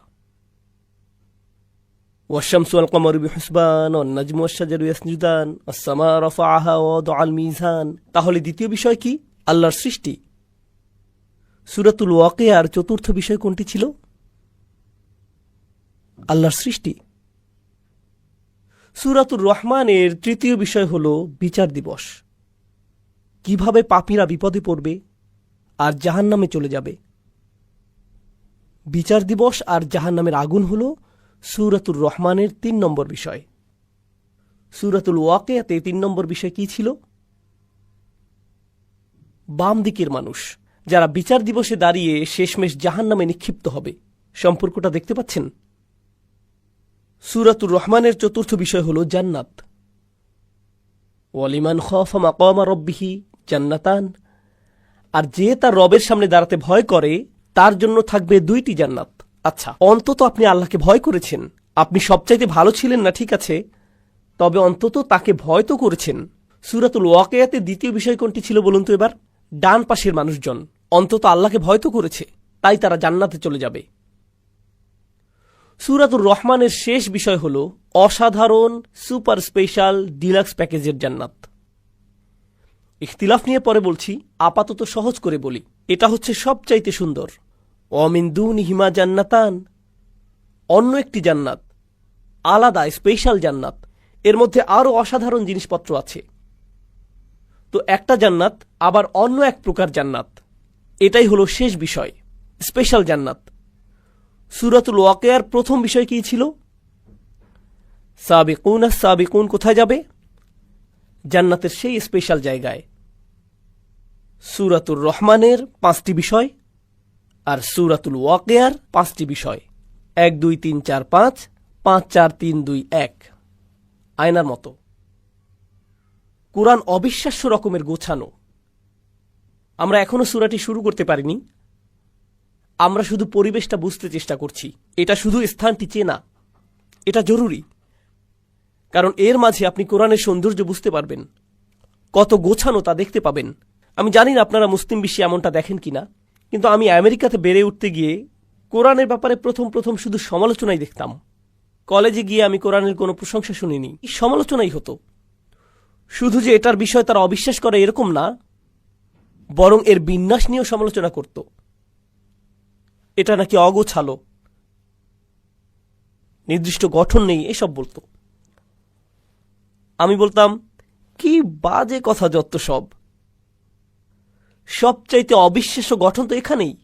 ওয়াশ-শামসু ওয়াল কমারু বিহুসবান ওয়ান নাজমু ওয়াশ-শাজারু ইয়াসজুদান ওয়াস-সামা রাফাআহা ওয়া ওয়াদাআল মিজান। তাহলে দ্বিতীয় বিষয় কি? আল্লাহর সৃষ্টি। সূরাতুল ওয়াকিয়ার চতুর্থ বিষয় কোনটি ছিল? আল্লাহর সৃষ্টি। সূরাতুর রহমানের তৃতীয় বিষয় হল বিচার দিবস, কিভাবে পাপীরা বিপদে পড়বে আর জাহান্নামে চলে যাবে। বিচার দিবস আর জাহান্নামের আগুন হল সূরাতুর রহমানের 3 নম্বর বিষয়। সূরাতুল ওয়াকিয়াতে 3 নম্বর বিষয় কি ছিল? বাম দিকের মানুষ, যারা বিচার দিবসে দাঁড়িয়ে শেষমেশ জাহান্নামে নিক্ষিপ্ত হবে। সম্পর্কটা দেখতে পাচ্ছেন? সূরাতুর রহমানের চতুর্থ বিষয় হল জান্নাত। ওয়ালিমান খাফা মাকামা রাব্বিহি জান্নাতান। আর যে তার রবের সামনে দাঁড়াতে ভয় করে তার জন্য থাকবে 2টি জান্নাত। আচ্ছা, অন্তত আপনি আল্লাহকে ভয় করেছেন। আপনি সবচাইতে ভালো ছিলেন না, ঠিক আছে, তবে অন্তত তাকে ভয় তো করেছেন। সূরাতুল ওয়াকিয়াতে দ্বিতীয় বিষয় কোনটি ছিল বলুন তো এবার? ডান পাশের মানুষজন অন্তত আল্লাহকে ভয় তো করেছে, তাই তারা জান্নাতে চলে যাবে। সূরাতুর রহমানের শেষ বিষয় হল অসাধারণ সুপার স্পেশাল ডিলাক্স প্যাকেজের জান্নাত। ইখতিলাফ নিয়ে পরে বলছি, আপাতত সহজ করে বলি, এটা হচ্ছে সবচাইতে সুন্দর। ওয়ামিন দুনিহিমা জান্নাতান, অন্য একটি জান্নাত, আলাদা স্পেশাল জান্নাত। এর মধ্যে আরও অসাধারণ জিনিসপত্র আছে। তো একটা জান্নাত আবার অন্য এক প্রকার জান্নাত, এটাই হলো শেষ বিষয়, স্পেশাল জান্নাত। সূরাতুল ওয়াকিয়ার প্রথম বিষয় কি ছিল? সাবিকুন সাবিকুন কোথায় যাবে? জান্নাতের সেই স্পেশাল জায়গায়। সূরাতুর রহমানের 5টি বিষয় আর সূরাতুল ওয়াকিয়ার 5টি বিষয়। 1 2 3 4 5, 5 4 3 2 1, আয়নার মতো। কুরআন অবিশ্বাস্য রকমের গোছানো। আমরা এখনো সূরাটি শুরু করতে পারিনি, আমরা শুধু পরিবেশটা বুঝতে চেষ্টা করছি। এটা শুধু স্থানটি চেনা, এটা জরুরি, কারণ এর মাঝে আপনি কোরআনের সৌন্দর্য বুঝতে পারবেন, কত গোছানো তা দেখতে পাবেন। আমি জানি না আপনারা মুসলিম বিশ্বে এমনটা দেখেন কিনা, কিন্তু আমি আমেরিকাতে বেড়ে উঠতে গিয়ে কোরআনের ব্যাপারে প্রথম শুধু সমালোচনাই দেখতাম। কলেজে গিয়ে আমি কোরআনের কোনো প্রশংসা শুনিনি, সমালোচনাই হতো। শুধু যে এটার বিষয় তারা অবিশ্বাস করে এরকম না, বরং এর বিন্যাস নিয়েও সমালোচনা করত। এটা নাকি অগোছালো, নির্দিষ্ট গঠন নেই, এসব বলতো। আমি বলতাম, কি বাজে কথা যত সব, সবচাইতে অবিশ্বাস্য গঠন তো এখানেই।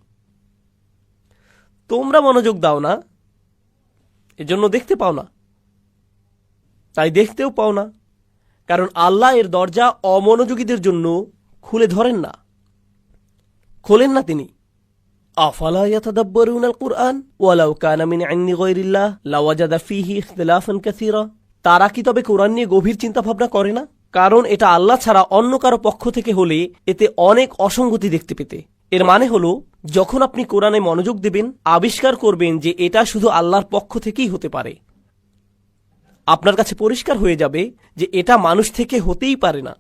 তোমরা মনোযোগ দাও না, এজন্য দেখতে পাও না, তাই দেখতেও পাও না, কারণ আল্লাহ এর দরজা অমনোযোগীদের জন্য খুলে ধরেন না, খোলেন না তিনি। আফালা ইয়াতাদাব্বারুনাল কুরআন ওয়ালাউ কানা মিন ইনদি গায়রিল্লাহ লাওয়াজাদা ফীহি ইখতিলাফান কাসীরা। তারা কি তবে কোরআন নিয়ে গভীর চিন্তা ভাবনা করে না? কারণ এটা আল্লাহ ছাড়া অন্য কারো পক্ষ থেকে হলে এতে অনেক অসঙ্গতি দেখতে পেতে। এর মানে হলো, যখন আপনি কোরআনে মনোযোগ দেবেন, আবিষ্কার করবেন যে এটা শুধু আল্লাহর পক্ষ থেকেই হতে পারে। আপনার কাছে পরিষ্কার হয়ে যাবে যে এটা মানুষ থেকে হতেই পারে না,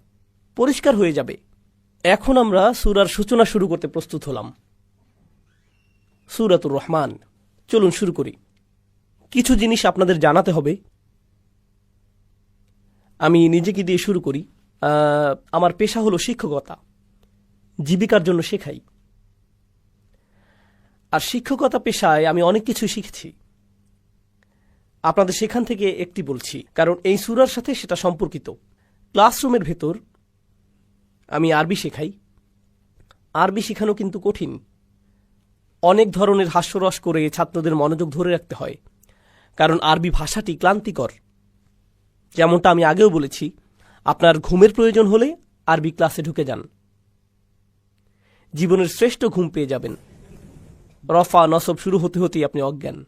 পরিষ্কার হয়ে যাবে। এখন আমরা সূরার সূচনা শুরু করতে প্রস্তুত হলাম। সূরাতুর রহমান। চলুন শুরু করি। কিছু জিনিস আপনাদের জানাতে হবে। আমি নিজেকে দিয়ে শুরু করি। আমার পেশা হলো শিক্ষকতা, জীবিকার জন্য শেখাই। আর শিক্ষকতা পেশায় আমি অনেক কিছু শিখেছি। আপনাদের সেখান থেকে একটি বলছি, কারণ এই সূরার সাথে সেটা সম্পর্কিত। ক্লাসরুমের ভেতর আমি আরবি শেখাই। আরবি শেখানো কিন্তু কঠিন। অনেক ধরনের হাস্যরস করে ছাত্রদের মনোযোগ ধরে রাখতে হয়, কারণ আরবি ভাষাটি ক্লান্তিকর। যেমনটা আমি আগেও বলেছি, আপনার ঘুমের প্রয়োজন হলে আরবি ক্লাসে ঢুকে যান, জীবনের শ্রেষ্ঠ ঘুম পেয়ে যাবেন। রফা নসব শুরু হতে হতেই আপনি অজ্ঞান।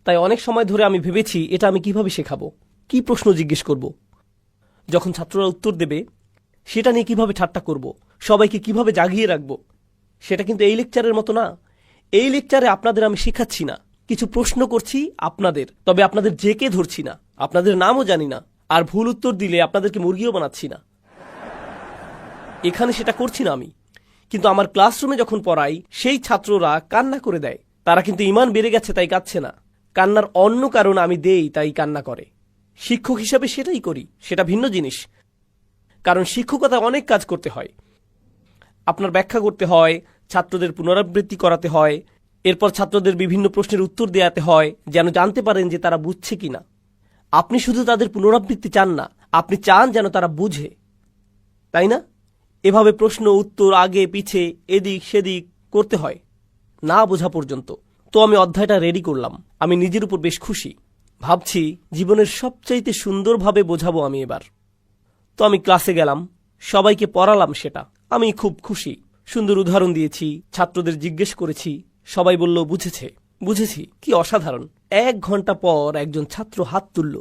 তাই অনেক সময় ধরে আমি ভেবেছি, এটা আমি কিভাবে শেখাবো, কি প্রশ্ন জিজ্ঞেস করব, যখন ছাত্ররা উত্তর দেবে সেটা নিয়ে কিভাবে ঠাট্টা করব, সবাইকে কিভাবে জাগিয়ে রাখব। সেটা কিন্তু এই লেকচারের মতো না। এই লেকচারে আপনাদের আমি শেখাচ্ছি না, কিছু প্রশ্ন করছি আপনাদের, তবে আপনাদের জেকে ধরছি না, আপনাদের নামও জানি না, আর ভুল উত্তর দিলে আপনাদেরকে মুরগিও বানাচ্ছি না। এখানে সেটা করছি না আমি। কিন্তু আমার ক্লাসরুমে যখন পড়াই, সেই ছাত্ররা কান্না করে দেয়। তারা কিন্তু ঈমান বেড়ে গেছে তাই কাঁদছে না, কান্নার অন্য কারণ আমি দেই তাই কান্না করে। শিক্ষক হিসাবে সেটাই করি, সেটা ভিন্ন জিনিস। কারণ শিক্ষকতা অনেক কাজ করতে হয়। আপনার ব্যাখ্যা করতে হয়, ছাত্রদের পুনরাবৃত্তি করাতে হয়, এরপর ছাত্রদের বিভিন্ন প্রশ্নের উত্তর দেওয়াতে হয়, যেন জানতে পারেন যে তারা বুঝছে কিনা। আপনি শুধু তাদের পুনরাবৃত্তি চান না, আপনি চান যেন তারা বুঝে, তাই না? এভাবে প্রশ্ন উত্তর আগে পিছে এদিক সেদিক করতে হয় না বোঝা পর্যন্ত। তো আমি অধ্যায়টা রেডি করলাম। আমি নিজের উপর বেশ খুশি। ভাবছি জীবনের সবচাইতে সুন্দরভাবে বোঝাবো আমি এবার। তো আমি ক্লাসে গেলাম, সবাইকে পড়ালাম, সেটা আমি খুব খুশি। সুন্দর উদাহরণ দিয়েছি, ছাত্রদের জিজ্ঞেস করেছি, সবাই বলল বুঝেছে। বুঝেছি, কি অসাধারণ। 1 ঘন্টা পর একজন ছাত্র হাত তুলল,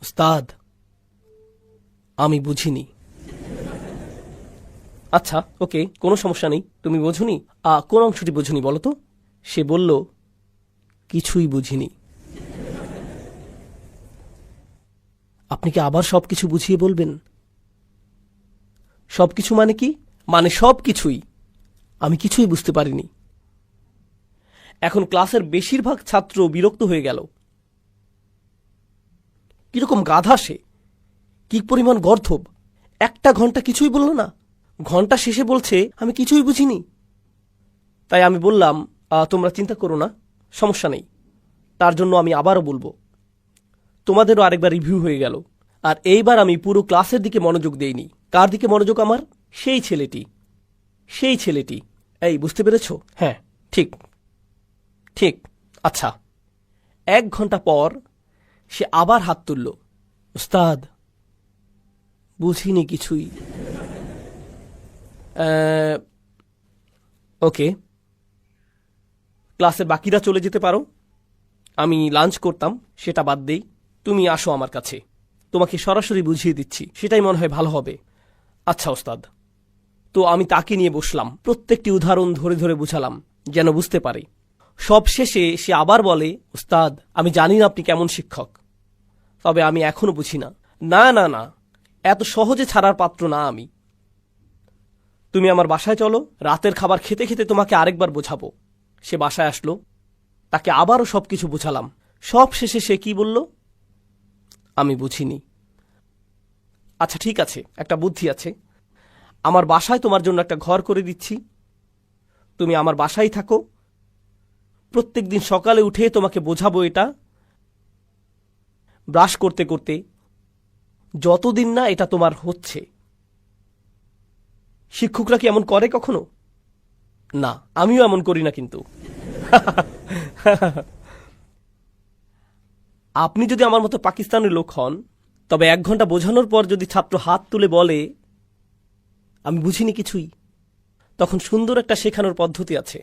উস্তাদ আমি বুঝিনি। আচ্ছা, ওকে, কোনো সমস্যা নেই, তুমি বোঝুনি? কোন অংশটি বুঝুনি বলো তো? সে বলল, কিছুই বুঝিনি। আপনি কি আবার সবকিছু বুঝিয়ে বলবেন? সবকিছু মানে কি? মানে সবকিছুই। আমি কিছুই বুঝতে পারিনি। এখন ক্লাসের বেশিরভাগ ছাত্র বিরক্ত হয়ে গেল। কিরকম গাধা সে, কি পরিমাণ গর্ধব! 1 ঘন্টা কিছুই বলল না, ঘন্টা শেষে বলছে আমি কিছুই বুঝিনি। তাই আমি বললাম, তোমরা চিন্তা করো না, সমস্যা নেই। তার জন্য আমি আবারও বলবো। তোমাদেরও আরেকবার রিভিউ হয়ে গেল। আর এইবার আমি পুরো ক্লাসের দিকে মনোযোগ দেইনি। কার দিকে মনোযোগ আমার? সেই ছেলেটি, সেই ছেলেটি। এই বুঝতে পেরেছ? হ্যাঁ, ঠিক ঠিক। আচ্ছা, 1 ঘন্টা পর সে আবার হাত তুলল, উস্তাদ বুঝিনি কিছুই। ওকে, ক্লাসের বাকিরা চলে যেতে পারো। আমি লাঞ্চ করতাম, সেটা বাদ দেই। তুমি আসো আমার কাছে, তোমাকে সরাসরি বুঝিয়ে দিচ্ছি, সেটাই মনে হয় ভালো হবে। আচ্ছা ওস্তাদ। তো আমি তাকে নিয়ে বসলাম, প্রত্যেকটি উদাহরণ ধরে ধরে বুঝালাম যেন বুঝতে পারে। সব শেষে সে আবার বলে, উস্তাদ আমি জানি না আপনি কেমন শিক্ষক, তবে আমি এখনো বুঝি না। না না না, এত সহজে ছাড়ার পাত্র না আমি। তুমি আমার বাসায় চলো, রাতের খাবার খেতে খেতে তোমাকে আরেকবার বোঝাবো। সে বাসায় আসলো, তাকে আবারও সবকিছু বোঝালাম। সব শেষে সে কি বলল? আমি বুঝিনি। আচ্ছা ঠিক আছে, একটা বুদ্ধি আছে। আমার বাসায় তোমার জন্য একটা ঘর করে দিচ্ছি, তুমি আমার বাসায় থাকো, প্রত্যেকদিন সকালে উঠে তোমাকে বোঝাবো এটা, ব্রাশ করতে করতে, যতদিন না এটা তোমার হচ্ছে। শিক্ষকরা কি এমন করে কখনো? না, আমিও এমন করি না। কিন্তু আপনি যদি আমার মতো পাকিস্তানের লোক হন, তবে 1 ঘন্টা বোঝানোর পর যদি ছাত্র হাত তুলে বলে আমি বুঝিনি কিছুই, তখন সুন্দর একটা শেখানোর পদ্ধতি আছে।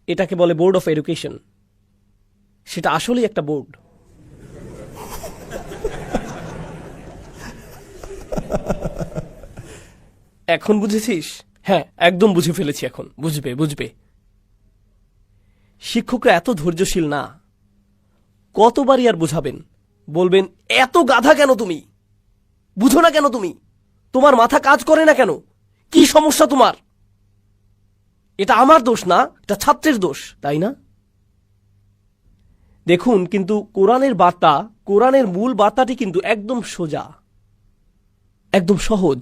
এটাকে বলে বোর্ড অফ এডুকেশন। সেটা আসলেই একটা বোর্ড। এখন বুঝেছিস? হ্যাঁ, একদম বুঝে ফেলেছি। এখন বুঝবে। শিক্ষকরা এত ধৈর্যশীল না। কতবারই আর বোঝাবেন? বলবেন এত গাধা কেন তুমি, বুঝো না কেন তুমি, তোমার মাথা কাজ করে না কেন, কি সমস্যা তোমার? এটা আমার দোষ না, এটা ছাত্রের দোষ, তাই না? দেখুন, কিন্তু কোরআনের বার্তা, কোরআনের মূল বার্তাটি কিন্তু একদম সোজা, একদম সহজ।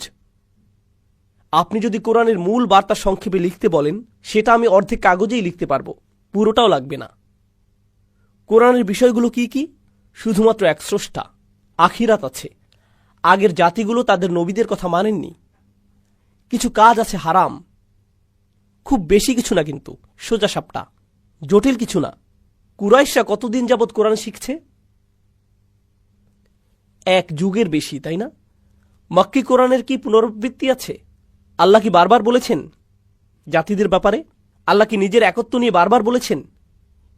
আপনি যদি কোরআনের মূল বার্তা সংক্ষেপে লিখতে বলেন, সেটা আমি অর্ধেক কাগজেই লিখতে পারবো, পুরোটাও লাগবে না। কোরআনের বিষয়গুলো কি কি? শুধুমাত্র এক স্রষ্টা, আখিরাত আছে, আগের জাতিগুলো তাদের নবীদের কথা মানেননি, কিছু কাজ আছে হারাম, খুব বেশি কিছু না, কিন্তু সোজা সাপটা, জটিল কিছু না। কুরাইশরা কতদিন যাবৎ কোরআন শিখছে? 1 যুগের বেশি, তাই না? মক্কি কোরআনের কি পুনরাবৃত্তি আছে? আল্লাহ কি বারবার বলেছেন জাতিদের ব্যাপারে? আল্লাহ কি নিজের একত্ব নিয়ে বারবার বলেছেন?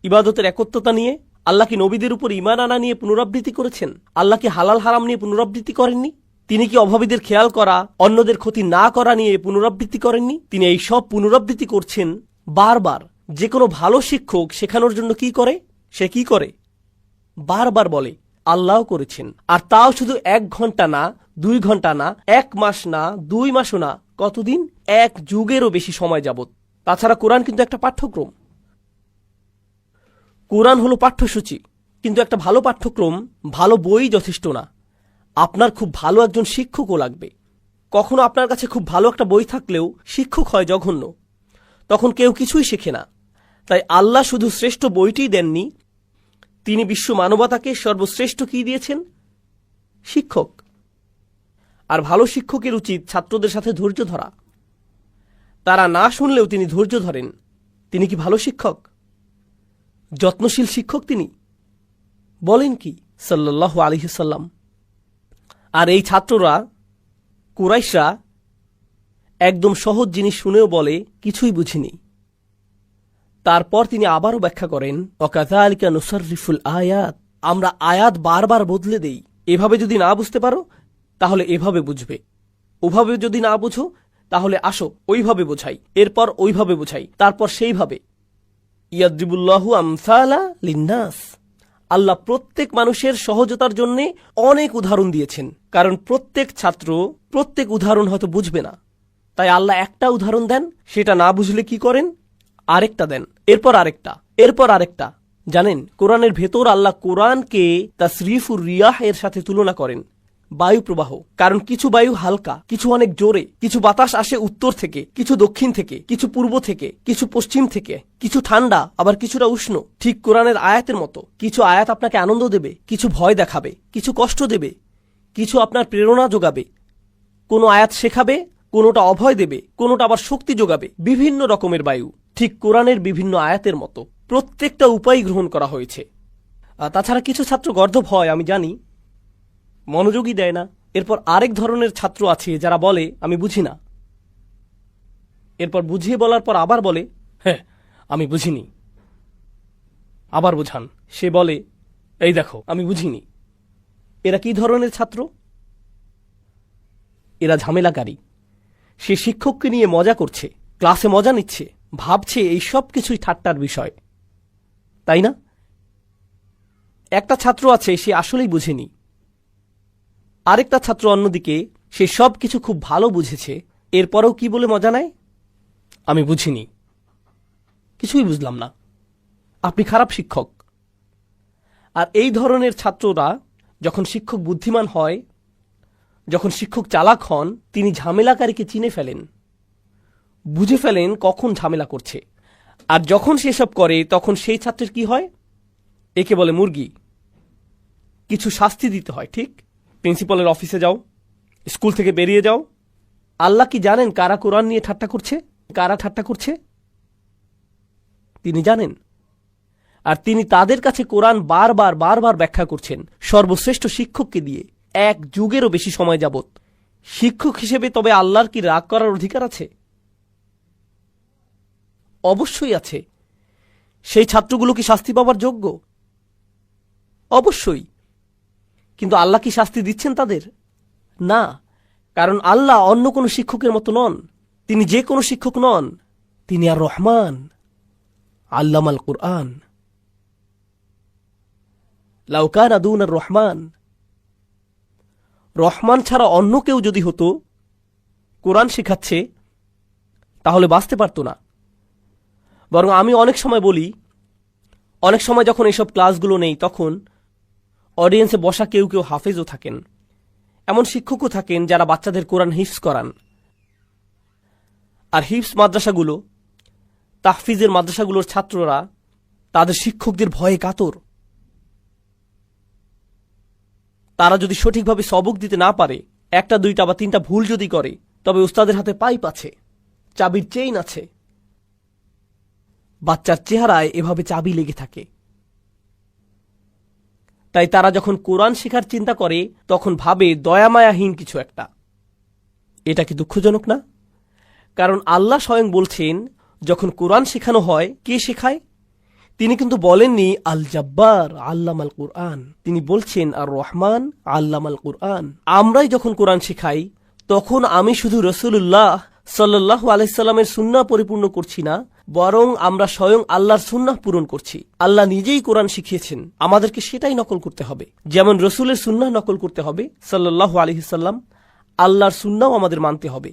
ইবাদতের একত্বতা নিয়ে? আল্লাহ কি নবীদের উপর ঈমান আনা নিয়ে পুনরাবৃত্তি করেছেন? আল্লাহ কি হালাল হারাম নিয়ে পুনরাবৃত্তি করেননি? তিনি কি অভাবীদের খেয়াল করা, অন্যদের ক্ষতি না করা নিয়ে পুনরাবৃত্তি করেননি? তিনি এই সব পুনরাবৃত্তি করছেন বারবার। যে কোনো ভালো শিক্ষক শেখানোর জন্য কি করে? সে কি করে? বারবার বলে আল্লাহ করেছেন। আর তাও শুধু 1 ঘন্টা না, 2 ঘন্টা না, 1 মাস না, 2 মাসও না, কতদিন? 1 যুগেরও বেশি সময় যাবত। তাছাড়া কোরআন কিন্তু একটা পাঠ্যক্রম। কোরআন হলো পাঠ্যসূচি, কিন্তু একটা ভালো পাঠ্যক্রম, ভালো বই যথেষ্ট না। আপনার খুব ভালো একজন শিক্ষকও লাগবে। কখনো আপনার কাছে খুব ভালো একটা বই থাকলেও শিক্ষক হয় জঘন্য, তখন কেউ কিছুই শেখে না। তাই আল্লাহ শুধু শ্রেষ্ঠ বইটিই দেননি, তিনি বিশ্ব মানবতাকে সর্বশ্রেষ্ঠ কি দিয়েছেন? শিক্ষক। আর ভালো শিক্ষকের উচিত ছাত্রদের সাথে ধৈর্য ধরা। তারা না শুনলেও তিনি ধৈর্য ধরেন। তিনি কি ভালো শিক্ষক? যত্নশীল শিক্ষক তিনি? বলেন কি সাল্লাল্লাহু আলাইহি সাল্লাম। আর এই ছাত্ররা, কুরাইশরা, একদম সহজ জিনিস শুনেও বলে কিছুই বুঝিনি। তারপর তিনি আবারও ব্যাখ্যা করেন, ওয়াকাযালিকা নুসাররিফুল আয়াত, আমরা আয়াত বারবার বদলে দেই। এভাবে যদি না বুঝতে পারো তাহলে এভাবে বুঝবে, ওভাবে যদি না বুঝো তাহলে আসো ওইভাবে বোঝাই, এরপর ওইভাবে বোঝাই, তারপর সেইভাবে। ইয়াদরিবুল্লাহু আমসালা লিন্নাস, আল্লাহ প্রত্যেক মানুষের সহজতার জন্য অনেক উদাহরণ দিয়েছেন, কারণ প্রত্যেক ছাত্র প্রত্যেক উদাহরণ হয়তো বুঝবে না। তাই আল্লাহ একটা উদাহরণ দেন, সেটা না বুঝলে কি করেন? আরেকটা দেন, এরপর আরেকটা, এরপর আরেকটা। জানেন, কোরআনের ভেতর আল্লাহ কোরআনকে তাসরিফুর রিয়াহ এর সাথে তুলনা করেন, বায়ু প্রবাহ। কারণ কিছু বায়ু হালকা, কিছু অনেক জোরে, কিছু বাতাস আসে উত্তর থেকে, কিছু দক্ষিণ থেকে, কিছু পূর্ব থেকে, কিছু পশ্চিম থেকে, কিছু ঠান্ডা, আবার কিছুটা উষ্ণ। ঠিক কোরআনের আয়াতের মতো, কিছু আয়াত আপনাকে আনন্দ দেবে, কিছু ভয় দেখাবে, কিছু কষ্ট দেবে, কিছু আপনার প্রেরণা যোগাবে। কোনো আয়াত শেখাবে, কোনোটা অভয় দেবে, কোনোটা আবার শক্তি যোগাবে। বিভিন্ন রকমের বায়ু, ঠিক কোরআনের বিভিন্ন আয়াতের মতো প্রত্যেকটা উপায় গ্রহণ করা হয়েছে। তাছাড়া কিছু ছাত্র গর্দভ হয়, আমি জানি, মনোযোগই দেয় না। এরপর আরেক ধরনের ছাত্র আছে যারা বলে আমি বুঝি না, এরপর বুঝিয়ে বলার পর আবার বলে হ্যাঁ আমি বুঝিনি, আবার বোঝান, সে বলে এই দেখো আমি বুঝিনি। এরা কি ধরনের ছাত্র? এরা ঝামেলাকারী। সে শিক্ষককে নিয়ে মজা করছে, ক্লাসে মজা নিচ্ছে, ভাবছে এই সব কিছুই ঠাট্টার বিষয়, তাই না? একটা ছাত্র আছে, সে আসলেই বুঝেনি। আরেকটা ছাত্র অন্যদিকে, সে সব কিছু খুব ভালো বুঝেছে, এরপরেও কি বলে মজা নেয়? আমি বুঝিনি, কিছুই বুঝলাম না। আপনি খারাপ শিক্ষক। আর এই ধরনের ছাত্ররা যখন শিক্ষক বুদ্ধিমান হয়, যখন শিক্ষক চালাক হন, তিনি ঝামেলাকারীকে চিনে ফেলেন, বুঝে ফেলেন কখন ঝামেলা করছে। আর যখন সে সব করে তখন সেই ছাত্রের কি হয়? একে বলে মুরগি। কিছু শাস্তি দিতে হয়, ঠিক? প্রিন্সিপালের অফিসে যাও, স্কুল থেকে বেরিয়ে যাও। আল্লাহ কি জানেন কারা কোরআন নিয়ে ঠাট্টা করছে, কারা ঠাট্টা করছে? তিনি জানেন। আর তিনি তাদের কাছে কোরআন বারবার বারবার ব্যাখ্যা করছেন সর্বশ্রেষ্ঠ শিক্ষককে দিয়ে, 1 যুগেরও বেশি সময় যাবত। শিক্ষক হিসেবে তবে আল্লাহর কি রাগ করার অধিকার আছে? অবশ্যই আছে। সেই ছাত্রগুলো কি শাস্তি পাওয়ার যোগ্য? অবশ্যই। কিন্তু আল্লাহ কি শাস্তি দিচ্ছেন তাদের? না, কারণ আল্লাহ অন্য কোনো শিক্ষকের মতো নন। তিনি যে কোনো শিক্ষক নন, তিনি আর রহমান, আল্লামাল কুরআন। লাউ কানা দুনার রহমান, রহমান ছাড়া অন্য কেউ যদি হতো কোরআন শেখাচ্ছে, তাহলে বাঁচতে পারত না। বরং আমি অনেক সময় বলি, অনেক সময় যখন এসব ক্লাসগুলো নেই তখন অডিয়েন্সে বসা কেউ কেউ হাফেজও থাকেন, এমন শিক্ষকও থাকেন যারা বাচ্চাদের কোরআন হিফজ করান। আর হিফজ মাদ্রাসাগুলো, তাহফিজের মাদ্রাসাগুলোর ছাত্ররা তাদের শিক্ষকদের ভয়ে কাতর। তারা যদি সঠিকভাবে সবক দিতে না পারে, 1টা 2টা বা 3টা ভুল যদি করে, তবে উস্তাদের হাতে পাইপ আছে, চাবির চেইন আছে। বাচ্চার চেহারায় এভাবে চাবি লেগে থাকে। তাই তারা যখন কোরআন শেখার চিন্তা করে তখন ভাবে দয়ামায়াহীন কিছু একটা। এটা কি দুঃখজনক না? কারণ আল্লাহ স্বয়ং বলছেন, যখন কোরআন শেখানো হয়, কে শেখায়? তিনি কিন্তু বলেননি আল জাব্বার আল্লামাল কুরআন, তিনি বলছেন আর রহমান আল্লামাল কুরআন। আমরাই যখন কোরআন শেখাই তখন আমি শুধু রাসূলুল্লাহ সাল্লাল্লাহু আলাইহি সাল্লামের সুন্নাহ পরিপূর্ণ করছি না, বরং আমরা স্বয়ং আল্লাহর সুন্নাহ পূরণ করছি। আল্লাহ নিজেই কোরআন শিখিয়েছেন, আমাদেরকে সেটাই নকল করতে হবে। যেমন রসুলের সুন্নাহ নকল করতে হবে সাল্লাল্লাহু আলাইহি সাল্লাম, আল্লাহর সুন্নাহও আমাদের মানতে হবে।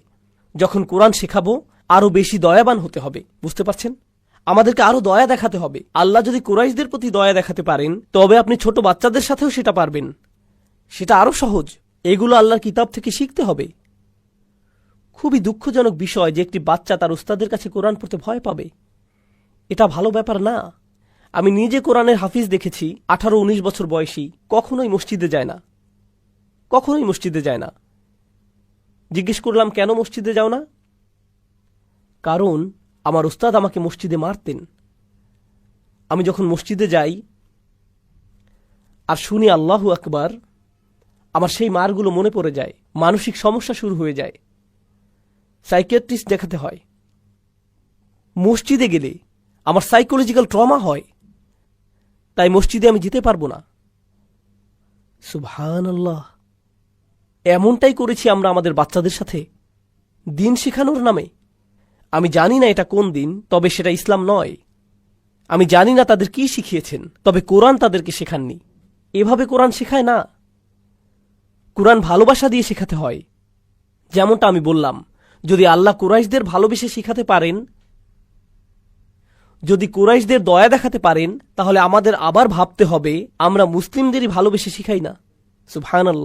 যখন কোরআন শেখাবো আরো বেশি দয়াবান হতে হবে। বুঝতে পারছেন? আমাদেরকে আরো দয়া দেখাতে হবে। আল্লাহ যদি কুরাইশদের প্রতি দয়া দেখাতে পারেন, তবে আপনি ছোট বাচ্চাদের সাথেও সেটা পারবেন। সেটা আরো সহজ। এগুলো আল্লাহর কিতাব থেকে শিখতে হবে। খুবই দুঃখজনক বিষয় যে একটি বাচ্চা তার উস্তাদের কাছে কোরআন পড়তে ভয় পাবে। এটা ভালো ব্যাপার না। আমি নিজে কোরআনের হাফিজ দেখেছি, 18-19 বছর বয়সী, কখনোই মসজিদে যায় না, কখনোই মসজিদে যায় না। জিজ্ঞেস করলাম, কেন মসজিদে যাও না? কারণ আমার উস্তাদ আমাকে মসজিদে মারতেন। আমি যখন মসজিদে যাই আর শুনি আল্লাহু আকবার, আমার সেই মারগুলো মনে পড়ে যায়, মানসিক সমস্যা শুরু হয়ে যায়, সাইকিয়াট্রিস্ট দেখাতে হয়। মসজিদে গেলে আমার সাইকোলজিক্যাল ট্রমা হয়, তাই মসজিদে আমি যেতে পারবো না। সুবহানাল্লাহ। এমনটাই করেছি আমরা আমাদের বাচ্চাদের সাথে দিন শেখানোর নামে। আমি জানি না এটা কোন দিন, তবে সেটা ইসলাম নয়। আমি জানি না তাদের কি শিখিয়েছেন, তবে কোরআন তাদেরকে শেখাননি। এভাবে কোরআন শেখায় না। কোরআন ভালোবাসা দিয়ে শেখাতে হয়। যেমনটা আমি বললাম, যদি আল্লাহ কুরাইশদের ভালোবেসে শেখাতে পারেন, যদি কুরাইশদের দয়া দেখাতে পারেন, তাহলে আমাদের আবার ভাবতে হবে আমরা মুসলিমদেরই ভালোবেসে শিখাই না। সুবহানাল্লাহ।